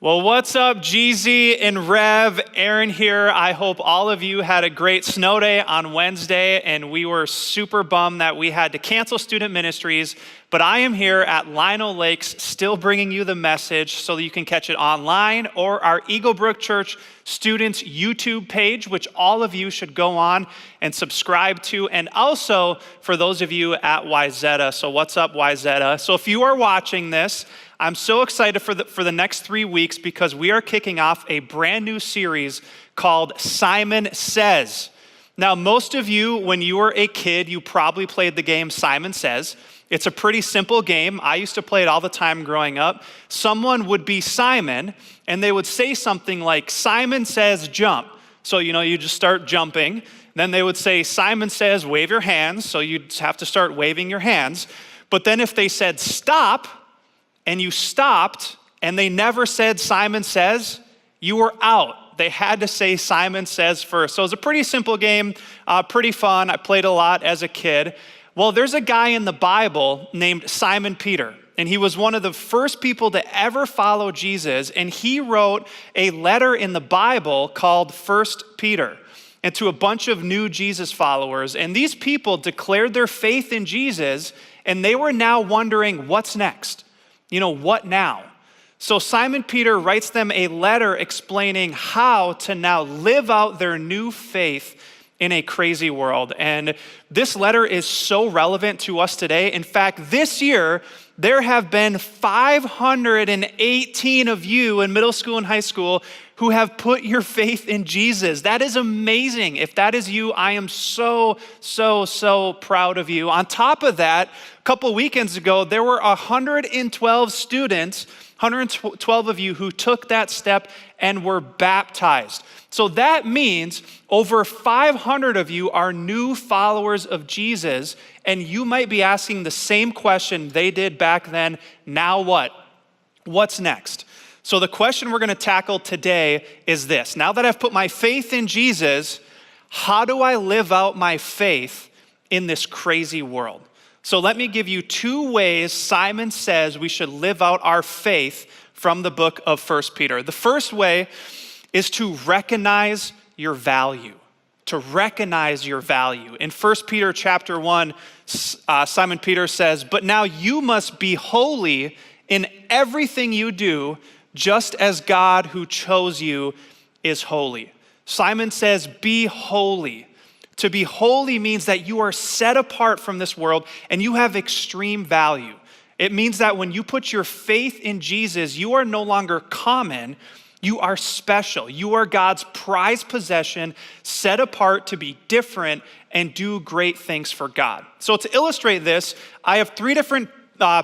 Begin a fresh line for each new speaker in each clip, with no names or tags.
Well, what's up, Jeezy and Rev? Aaron here. I hope all of you had a great snow day on Wednesday, and we were super bummed that we had to cancel student ministries, but I am here at Lino Lakes still bringing you the message so that you can catch it online or our Eagle Brook Church Students YouTube page, which all of you should go on and subscribe to, and also for those of you at YZeta. So what's up, YZeta? So if you are watching this, I'm so excited for the next 3 weeks because we are kicking off a brand new series called Simon Says. Now, most of you, when you were a kid, you probably played the game Simon Says. It's a pretty simple game. I used to play it all the time growing up. Someone would be Simon, and they would say something like, Simon says jump. So, you just start jumping. Then they would say, Simon says wave your hands. So you'd have to start waving your hands. But then if they said stop, and you stopped, and they never said Simon Says, you were out. They had to say Simon Says first. So it was a pretty simple game, pretty fun. I played a lot as a kid. Well, there's a guy in the Bible named Simon Peter, and he was one of the first people to ever follow Jesus, and he wrote a letter in the Bible called 1 Peter, and to a bunch of new Jesus followers. And these people declared their faith in Jesus, and they were now wondering, what's next? What now? So Simon Peter writes them a letter explaining how to now live out their new faith in a crazy world. And this letter is so relevant to us today. In fact, this year, there have been 518 of you in middle school and high school who have put your faith in Jesus. That is amazing. If that is you, I am so proud of you. On top of that, a couple weekends ago, there were 112 students, 112 of you who took that step and were baptized. So that means over 500 of you are new followers of Jesus, and you might be asking the same question they did back then. Now what? What's next? So the question we're going to tackle today is this. Now that I've put my faith in Jesus, how do I live out my faith in this crazy world? So let me give you 2 ways Simon says we should live out our faith from the book of 1 Peter. The first way is to recognize your value. To recognize your value. In 1 Peter chapter 1, Simon Peter says, "But now you must be holy in everything you do, just as God who chose you is holy." Simon says, be holy. To be holy means that you are set apart from this world and you have extreme value. It means that when you put your faith in Jesus, you are no longer common, you are special. You are God's prized possession, set apart to be different and do great things for God. So to illustrate this, I have 3 different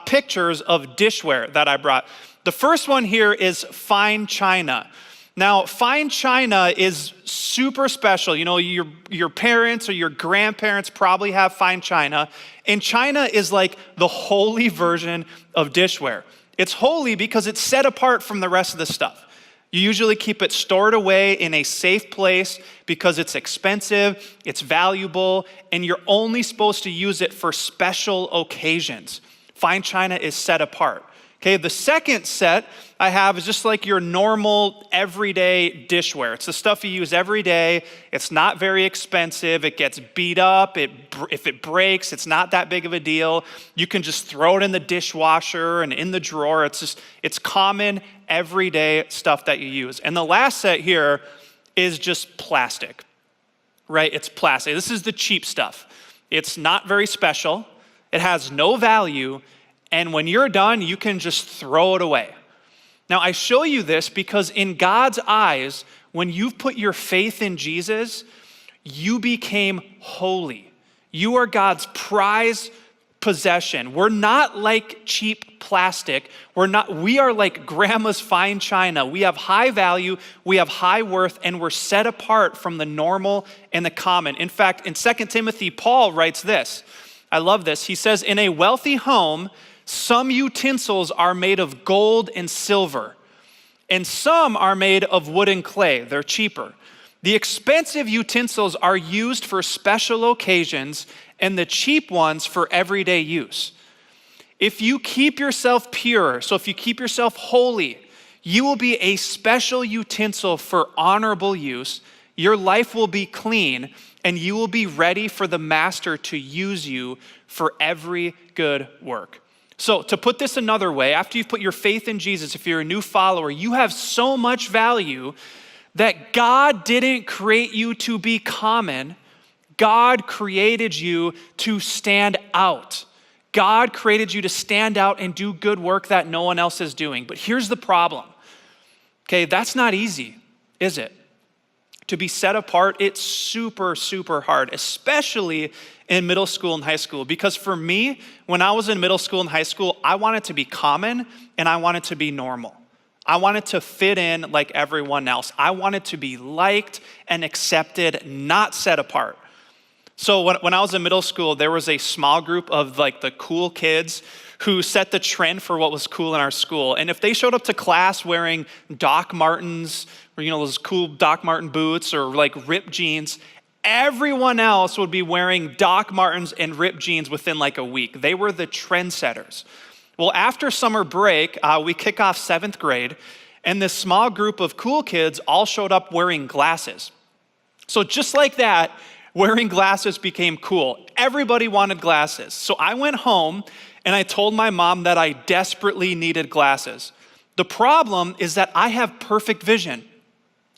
pictures of dishware that I brought. The first one here is fine china. Now, fine china is super special. Your parents or your grandparents probably have fine china. And china is like the holy version of dishware. It's holy because it's set apart from the rest of the stuff. You usually keep it stored away in a safe place because it's expensive, it's valuable, and you're only supposed to use it for special occasions. Fine china is set apart. Okay, the second set I have is just like your normal everyday dishware. It's the stuff you use every day. It's not very expensive. It gets beat up. If it breaks, it's not that big of a deal. You can just throw it in the dishwasher and in the drawer. It's common everyday stuff that you use. And the last set here is just plastic, right? It's plastic. This is the cheap stuff. It's not very special. It has no value. And when you're done, you can just throw it away. Now, I show you this because in God's eyes, when you've put your faith in Jesus, you became holy. You are God's prized possession. We're not like cheap plastic. We are like grandma's fine china. We have high value, we have high worth, and we're set apart from the normal and the common. In fact, in 2 Timothy, Paul writes this. I love this. He says, in a wealthy home, some utensils are made of gold and silver, and some are made of wood and clay. They're cheaper. The expensive utensils are used for special occasions, and the cheap ones for everyday use. If you keep yourself pure, so if you keep yourself holy, You will be a special utensil for honorable use. Your life will be clean, and you will be ready for the master to use you for every good work. So to put this another way, after you've put your faith in Jesus, if you're a new follower, you have so much value that God didn't create you to be common. God created you to stand out. God created you to stand out and do good work that no one else is doing. But here's the problem. Okay, that's not easy, is it? To be set apart, it's super, super hard, especially in middle school and high school. Because for me, when I was in middle school and high school, I wanted to be common and I wanted to be normal. I wanted to fit in like everyone else. I wanted to be liked and accepted, not set apart. So when I was in middle school, there was a small group of like the cool kids who set the trend for what was cool in our school. And if they showed up to class wearing Doc Martens, or those cool Doc Marten boots or like ripped jeans, everyone else would be wearing Doc Martens and ripped jeans within like a week. They were the trendsetters. Well, after summer break, we kick off 7th grade, and this small group of cool kids all showed up wearing glasses. So just like that, wearing glasses became cool. Everybody wanted glasses. So I went home and I told my mom that I desperately needed glasses. The problem is that I have perfect vision.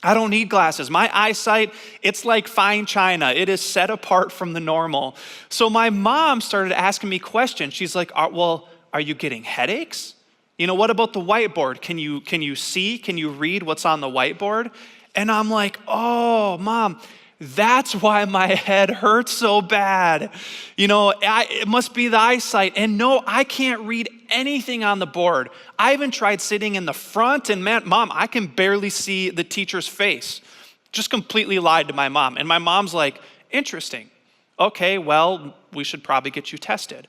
I don't need glasses. My eyesight, it's like fine china. It is set apart from the normal. So my mom started asking me questions. She's like, well, are you getting headaches? What about the whiteboard? Can you see? Can you read what's on the whiteboard? And I'm like, oh, Mom, that's why my head hurts so bad. It must be the eyesight. And no, I can't read anything on the board. I even tried sitting in the front, and man, Mom, I can barely see the teacher's face. Just completely lied to my mom. And my mom's like, interesting. Okay, well, we should probably get you tested.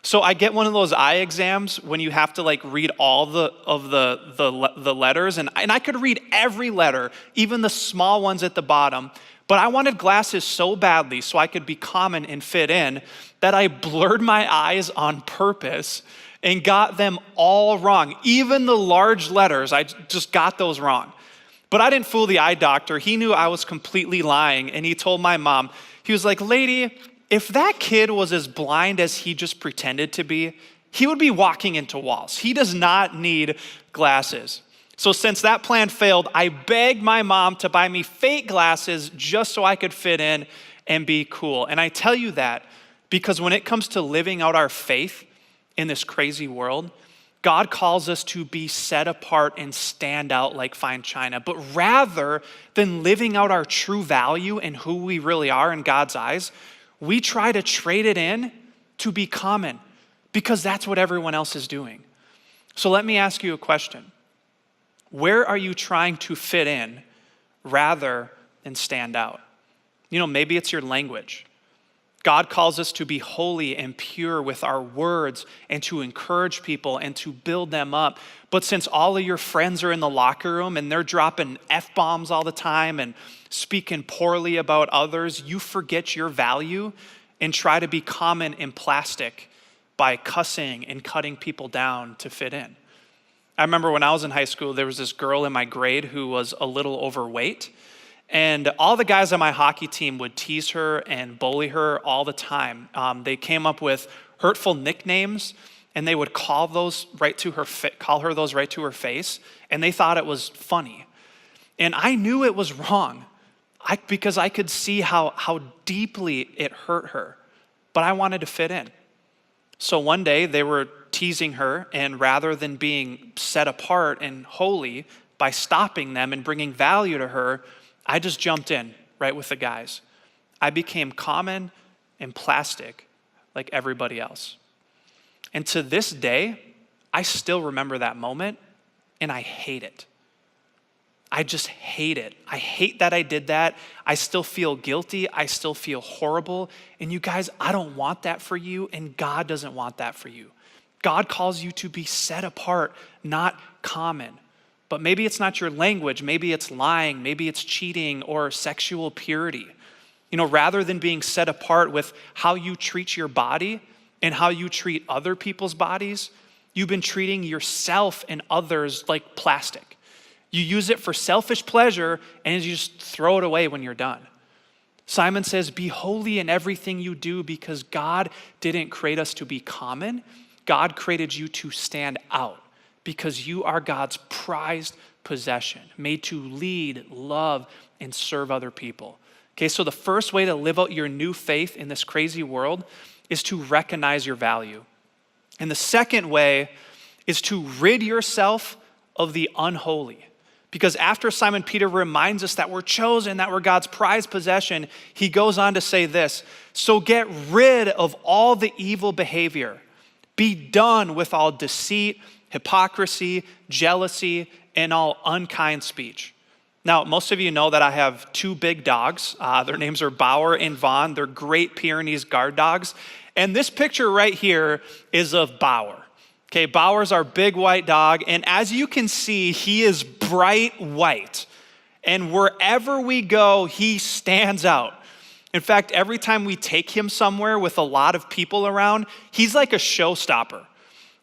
So I get one of those eye exams when you have to like read all the letters, and I could read every letter, even the small ones at the bottom. But I wanted glasses so badly so I could be common and fit in that I blurred my eyes on purpose and got them all wrong. Even the large letters, I just got those wrong. But I didn't fool the eye doctor. He knew I was completely lying, and he told my mom, he was like, lady, if that kid was as blind as he just pretended to be, he would be walking into walls. He does not need glasses. So since that plan failed, I begged my mom to buy me fake glasses just so I could fit in and be cool. And I tell you that because when it comes to living out our faith in this crazy world, God calls us to be set apart and stand out like fine china. But rather than living out our true value and who we really are in God's eyes, we try to trade it in to be common because that's what everyone else is doing. So let me ask you a question. Where are you trying to fit in rather than stand out? Maybe it's your language. God calls us to be holy and pure with our words and to encourage people and to build them up. But since all of your friends are in the locker room and they're dropping F-bombs all the time and speaking poorly about others, you forget your value and try to be common and plastic by cussing and cutting people down to fit in. I remember when I was in high school, there was this girl in my grade who was a little overweight. And all the guys on my hockey team would tease her and bully her all the time. They came up with hurtful nicknames, and they would call her those right to her face, and they thought it was funny. And I knew it was wrong because I could see how deeply it hurt her, but I wanted to fit in. So one day they were teasing her, and rather than being set apart and holy by stopping them and bringing value to her, I just jumped in right with the guys. I became common and plastic like everybody else. And to this day, I still remember that moment and I hate it. I just hate it. I hate that I did that. I still feel guilty. I still feel horrible. And you guys, I don't want that for you, and God doesn't want that for you. God calls you to be set apart, not common. But maybe it's not your language, maybe it's lying, maybe it's cheating or sexual purity. Rather than being set apart with how you treat your body and how you treat other people's bodies, You've been treating yourself and others like plastic. You use it for selfish pleasure and you just throw it away when you're done. Simon says, be holy in everything you do because God didn't create us to be common. God created you to stand out because you are God's prized possession, made to lead, love, and serve other people. Okay, so the first way to live out your new faith in this crazy world is to recognize your value. And the second way is to rid yourself of the unholy. Because after Simon Peter reminds us that we're chosen, that we're God's prized possession, he goes on to say this, so get rid of all the evil behavior. Be done with all deceit, hypocrisy, jealousy, and all unkind speech. Now, most of you know that I have two big dogs. Their names are Bauer and Vaughn. They're Great Pyrenees guard dogs. And this picture right here is of Bauer. Okay, Bauer's our big white dog. And as you can see, he is bright white. And wherever we go, he stands out. In fact, every time we take him somewhere with a lot of people around, he's like a showstopper.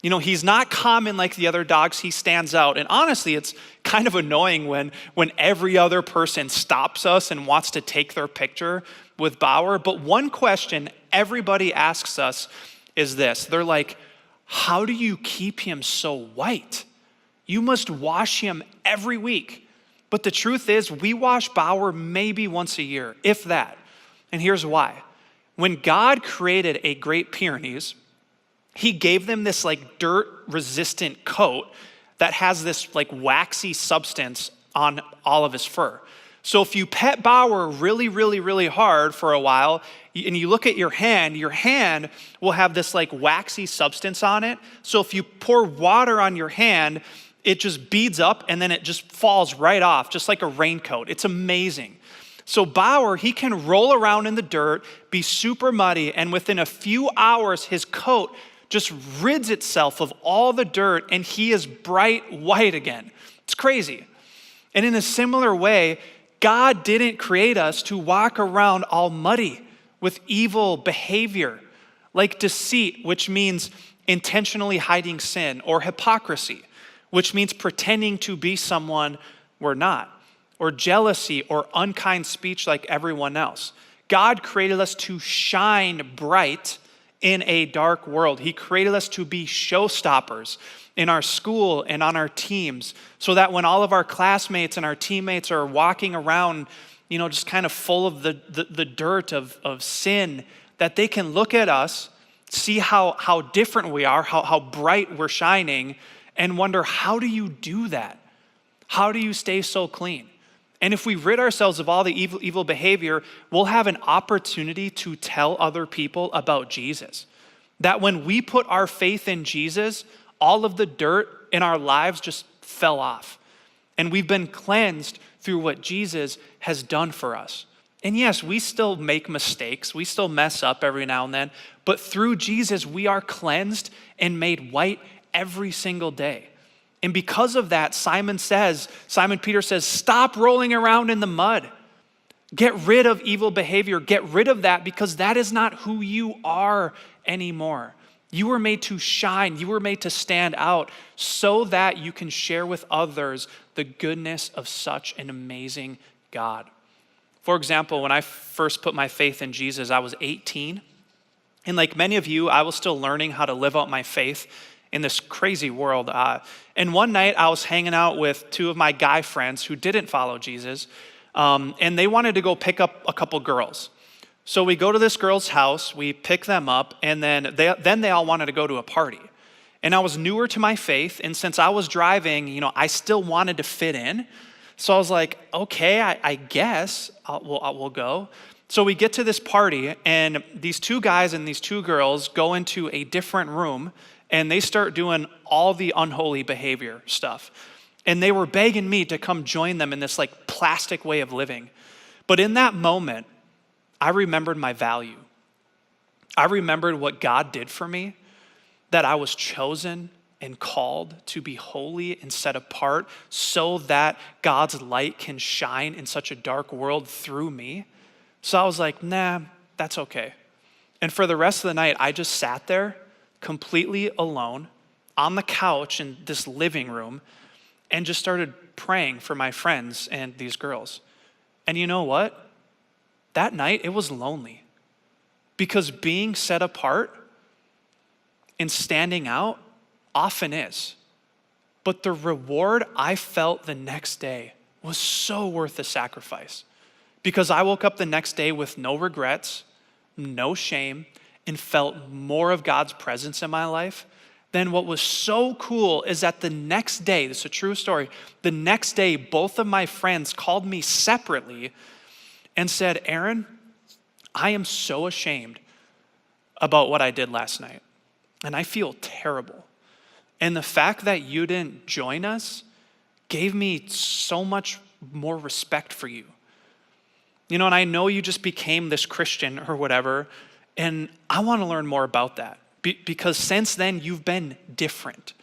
You know, he's not common like the other dogs. He stands out. And honestly, it's kind of annoying when every other person stops us and wants to take their picture with Bauer. But one question everybody asks us is this. They're like, how do you keep him so white? You must wash him every week. But the truth is, we wash Bauer maybe once a year, if that. And here's why. When God created a Great Pyrenees, he gave them this like dirt-resistant coat that has this like waxy substance on all of his fur. So if you pet Bauer really, really, really hard for a while, and you look at your hand will have this like waxy substance on it. So if you pour water on your hand, it just beads up and then it just falls right off, just like a raincoat. It's amazing. So Bauer, he can roll around in the dirt, be super muddy, and within a few hours, his coat just rids itself of all the dirt and he is bright white again. It's crazy. And in a similar way, God didn't create us to walk around all muddy with evil behavior, like deceit, which means intentionally hiding sin, or hypocrisy, which means pretending to be someone we're not, or jealousy or unkind speech like everyone else. God created us to shine bright in a dark world. He created us to be showstoppers in our school and on our teams, so that when all of our classmates and our teammates are walking around, you know, just kind of full of the dirt of sin, that they can look at us, see how different we are, how bright we're shining, and wonder, how do you do that? How do you stay so clean? And if we rid ourselves of all the evil behavior, we'll have an opportunity to tell other people about Jesus. That when we put our faith in Jesus, all of the dirt in our lives just fell off. And we've been cleansed through what Jesus has done for us. And yes, we still make mistakes. We still mess up every now and then. But through Jesus, we are cleansed and made white every single day. And because of that, Simon Peter says, stop rolling around in the mud. Get rid of evil behavior. Get rid of that, because that is not who you are anymore. You were made to shine. You were made to stand out so that you can share with others the goodness of such an amazing God. For example, when I first put my faith in Jesus, I was 18. And like many of you, I was still learning how to live out my faith in this crazy world. And one night I was hanging out with two of my guy friends who didn't follow Jesus, and they wanted to go pick up a couple girls. So we go to this girl's house, we pick them up, and then they all wanted to go to a party. And I was newer to my faith, and since I was driving, you know, I still wanted to fit in. So I was like, okay, I guess we'll go. So we get to this party, and these two guys and these two girls go into a different room, and they start doing all the unholy behavior stuff. And they were begging me to come join them in this like plastic way of living. But in that moment, I remembered my value. I remembered what God did for me, that I was chosen and called to be holy and set apart so that God's light can shine in such a dark world through me. So I was like, nah, that's okay. And for the rest of the night, I just sat there completely alone, on the couch in this living room and just started praying for my friends and these girls. And you know what? That night, it was lonely because being set apart and standing out often is. But the reward I felt the next day was so worth the sacrifice because I woke up the next day with no regrets, no shame, and felt more of God's presence in my life. Then what was so cool is that the next day, this is a true story, the next day, both of my friends called me separately and said, Aaron, I am so ashamed about what I did last night, and I feel terrible. And the fact that you didn't join us gave me so much more respect for you. And I know you just became this Christian or whatever, and I want to learn more about that because since then you've been different.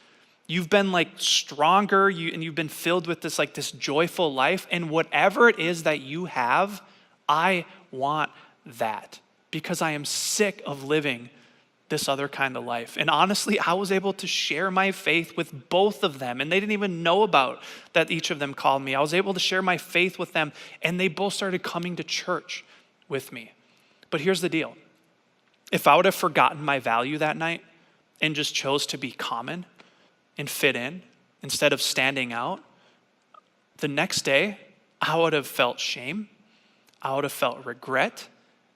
You've been stronger, and you've been filled with this joyful life, and whatever it is that you have, I want that because I am sick of living this other kind of life. And honestly, I was able to share my faith with both of them, and they didn't even know about that each of them called me. I was able to share my faith with them, and they both started coming to church with me. But here's the deal. If I would have forgotten my value that night and just chose to be common and fit in instead of standing out, the next day, I would have felt shame, I would have felt regret,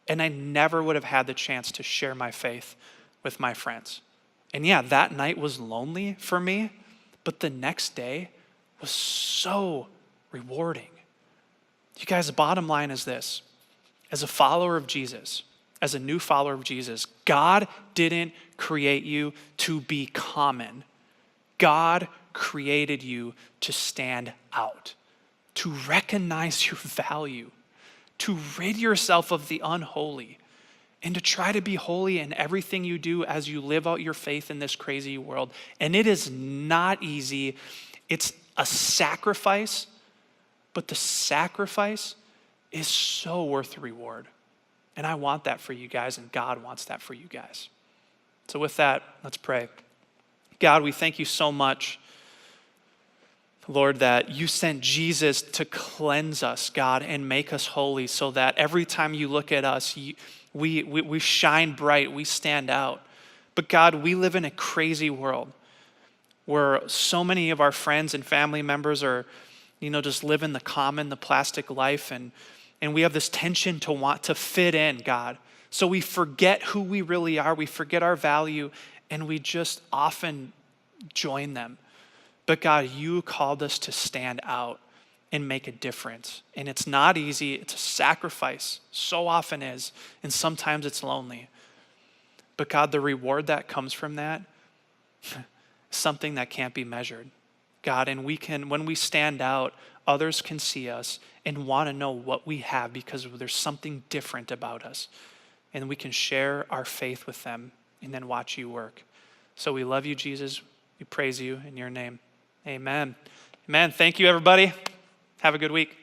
and I never would have had the chance to share my faith with my friends. And yeah, that night was lonely for me, but the next day was so rewarding. You guys, the bottom line is this. As a follower of Jesus, as a new follower of Jesus, God didn't create you to be common. God created you to stand out, to recognize your value, to rid yourself of the unholy, and to try to be holy in everything you do as you live out your faith in this crazy world. And it is not easy. It's a sacrifice, but the sacrifice is so worth the reward. And I want that for you guys, and God wants that for you guys. So with that, let's pray. God, we thank you so much, Lord, that you sent Jesus to cleanse us, God, and make us holy so that every time you look at us, we shine bright, we stand out. But God, we live in a crazy world where so many of our friends and family members are, just living the common, the plastic life, and we have this tension to want to fit in, God. So we forget who we really are, we forget our value, and we just often join them. But God, you called us to stand out and make a difference. And it's not easy. It's a sacrifice. So often is. And sometimes it's lonely. But God, the reward that comes from that is something that can't be measured. God, and when we stand out, others can see us and want to know what we have because there's something different about us. And we can share our faith with them and then watch you work. So we love you, Jesus. We praise you in your name. Amen. Amen. Thank you, everybody. Have a good week.